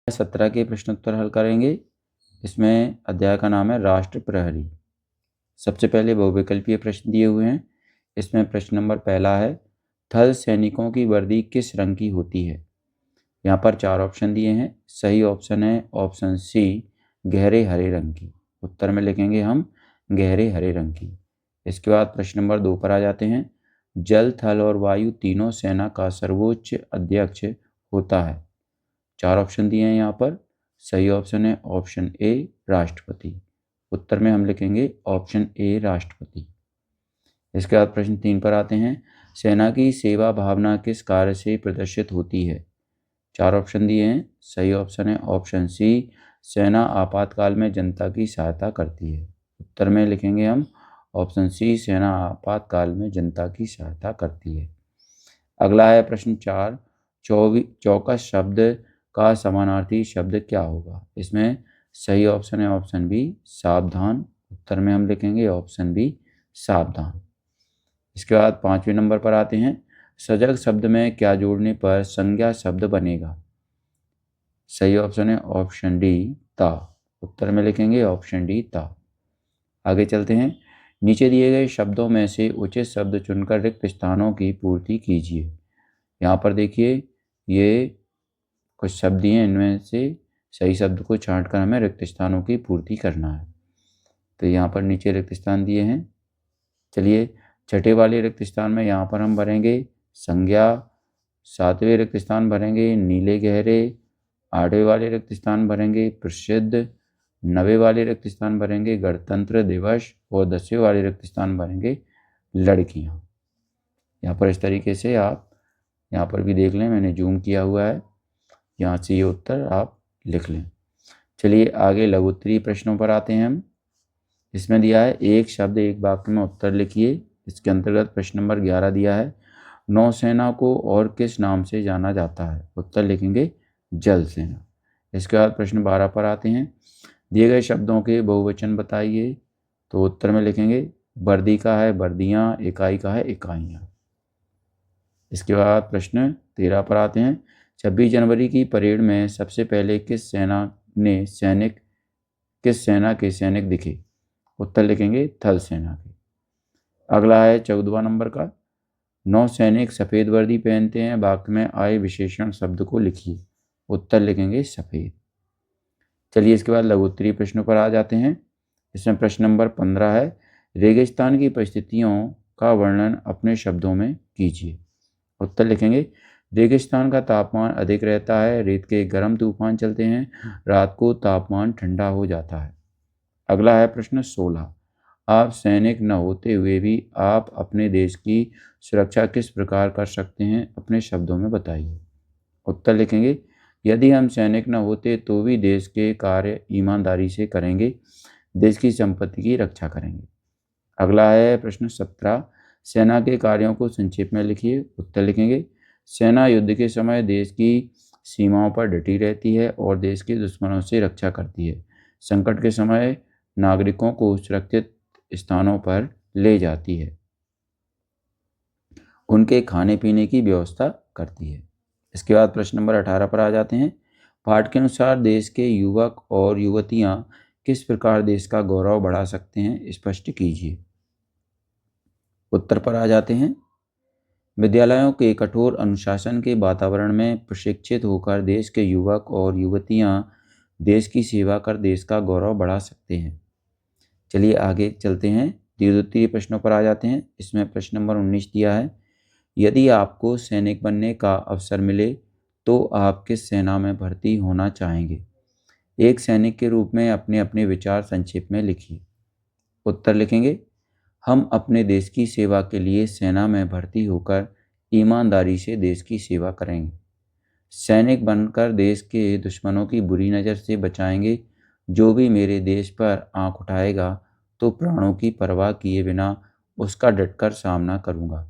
17 के प्रश्नोत्तर हल करेंगे। इसमें अध्याय का नाम है राष्ट्र प्रहरी। सबसे पहले बहुविकल्पीय प्रश्न दिए हुए हैं। इसमें प्रश्न नंबर पहला है, थल सैनिकों की वर्दी किस रंग की होती है। यहाँ पर 4 ऑप्शन दिए हैं। सही ऑप्शन है ऑप्शन सी, गहरे हरे रंग की। उत्तर में लिखेंगे हम गहरे हरे रंग की। इसके बाद प्रश्न नंबर 2 पर आ जाते हैं। जल, थल और वायु तीनों सेना का सर्वोच्च अध्यक्ष होता है। 4 ऑप्शन दिए हैं यहाँ पर। सही ऑप्शन है ऑप्शन ए, राष्ट्रपति। उत्तर में हम लिखेंगे ऑप्शन ए, राष्ट्रपति। इसके बाद प्रश्न 3 पर आते हैं। सेना की सेवा भावना किस कार्य से प्रदर्शित होती है। 4 ऑप्शन दिए हैं। सही ऑप्शन है ऑप्शन सी, सेना आपातकाल में जनता की सहायता करती है। उत्तर में लिखेंगे हम ऑप्शन सी, सेना आपातकाल में जनता की सहायता करती है। अगला है प्रश्न 4, चौकस शब्द का समानार्थी शब्द क्या होगा। इसमें सही ऑप्शन है ऑप्शन बी, सावधान। उत्तर में हम लिखेंगे ऑप्शन बी, सावधान। इसके बाद 5वें नंबर पर आते हैं। सजग शब्द में क्या जोड़ने पर संज्ञा शब्द बनेगा। सही ऑप्शन है ऑप्शन डी, ता। उत्तर में लिखेंगे ऑप्शन डी, ता। आगे चलते हैं। नीचे दिए गए शब्दों में से उचित शब्द चुनकर रिक्त स्थानों की पूर्ति कीजिए। यहाँ पर देखिए, ये कुछ शब्द दिए हैं, इनमें से सही शब्द को छांटकर हमें रिक्त स्थानों की पूर्ति करना है। तो यहाँ पर नीचे रिक्त स्थान दिए हैं। चलिए, छठे वाले रिक्त स्थान में यहाँ पर हम भरेंगे संज्ञा। 7वें रिक्त स्थान भरेंगे नीले गहरे। 8वें वाले रिक्त स्थान भरेंगे प्रसिद्ध। 9वें वाले रिक्त स्थान भरेंगे गणतंत्र दिवस। और 10वें वाले रिक्त स्थान भरेंगे लड़कियाँ। यहाँ पर इस तरीके से आप यहाँ पर भी देख लें, मैंने जूम किया हुआ है। यहाँ से ये उत्तर आप लिख लें। चलिए आगे लघुत्तरीय प्रश्नों पर आते हैं हम। इसमें दिया है एक शब्द एक वाक्य में उत्तर लिखिए। इसके अंतर्गत प्रश्न नंबर 11 दिया है, नौसेना को और किस नाम से जाना जाता है। उत्तर लिखेंगे जल सेना। इसके बाद प्रश्न 12 पर आते हैं। दिए गए शब्दों के बहुवचन बताइए। तो उत्तर में लिखेंगे वर्दी का है वर्दियाँ, इकाई का है इकाइयाँ। इसके बाद प्रश्न 13 पर आते हैं। 26 जनवरी की परेड में सबसे पहले किस सेना के सैनिक दिखे। उत्तर लिखेंगे थल सेना के। अगला है 14वां नंबर का, 9 सैनिक सफ़ेद वर्दी पहनते हैं, वाक्य में आए विशेषण शब्द को लिखिए। उत्तर लिखेंगे सफ़ेद। चलिए इसके बाद लघुत्तरीय प्रश्नों पर आ जाते हैं। इसमें प्रश्न नंबर 15 है, रेगिस्तान की परिस्थितियों का वर्णन अपने शब्दों में कीजिए। उत्तर लिखेंगे रेगिस्तान का तापमान अधिक रहता है, रेत के गर्म तूफान चलते हैं, रात को तापमान ठंडा हो जाता है। अगला है प्रश्न 16, आप सैनिक न होते हुए भी आप अपने देश की सुरक्षा किस प्रकार कर सकते हैं, अपने शब्दों में बताइए। उत्तर लिखेंगे यदि हम सैनिक न होते तो भी देश के कार्य ईमानदारी से करेंगे, देश की संपत्ति की रक्षा करेंगे। अगला है प्रश्न 17, सेना के कार्यों को संक्षेप में लिखिए। उत्तर लिखेंगे सेना युद्ध के समय देश की सीमाओं पर डटी रहती है और देश के दुश्मनों से रक्षा करती है। संकट के समय नागरिकों को सुरक्षित स्थानों पर ले जाती है, उनके खाने पीने की व्यवस्था करती है। इसके बाद प्रश्न नंबर 18 पर आ जाते हैं। पाठ के अनुसार देश के युवक और युवतियां किस प्रकार देश का गौरव बढ़ा सकते हैं, स्पष्ट कीजिए। उत्तर पर आ जाते हैं। विद्यालयों के कठोर अनुशासन के वातावरण में प्रशिक्षित होकर देश के युवक और युवतियां देश की सेवा कर देश का गौरव बढ़ा सकते हैं। चलिए आगे चलते हैं, द्वितीय प्रश्नों पर आ जाते हैं। इसमें प्रश्न नंबर 19 दिया है, यदि आपको सैनिक बनने का अवसर मिले तो आप किस सेना में भर्ती होना चाहेंगे। एक सैनिक के रूप में अपने अपने विचार संक्षेप में लिखिए। उत्तर लिखेंगे हम अपने देश की सेवा के लिए सेना में भर्ती होकर ईमानदारी से देश की सेवा करेंगे। सैनिक बनकर देश के दुश्मनों की बुरी नज़र से बचाएंगे। जो भी मेरे देश पर आंख उठाएगा तो प्राणों की परवाह किए बिना उसका डटकर सामना करूंगा।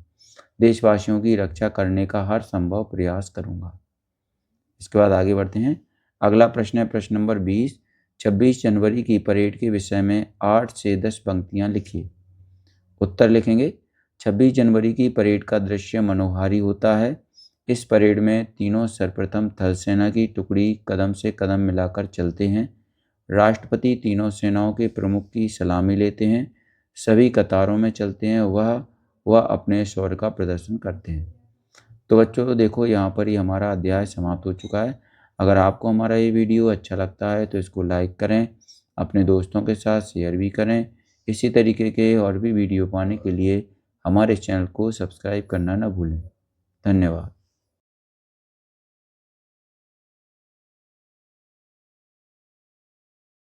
देशवासियों की रक्षा करने का हर संभव प्रयास करूंगा। इसके बाद आगे बढ़ते हैं। अगला प्रश्न है प्रश्न नंबर 20, 26 जनवरी की परेड के विषय में 8 से 10 पंक्तियां लिखिए। उत्तर लिखेंगे 26 जनवरी की परेड का दृश्य मनोहारी होता है। इस परेड में तीनों सर्वप्रथम थल सेना की टुकड़ी कदम से कदम मिलाकर चलते हैं। राष्ट्रपति तीनों सेनाओं के प्रमुख की सलामी लेते हैं, सभी कतारों में चलते हैं, वह अपने शौर्य का प्रदर्शन करते हैं। तो बच्चों देखो, यहाँ पर ही हमारा अध्याय समाप्त हो चुका है। अगर आपको हमारा ये वीडियो अच्छा लगता है तो इसको लाइक करें, अपने दोस्तों के साथ शेयर भी करें। इसी तरीके के और भी वीडियो पाने के लिए हमारे चैनल को सब्सक्राइब करना न भूलें। धन्यवाद।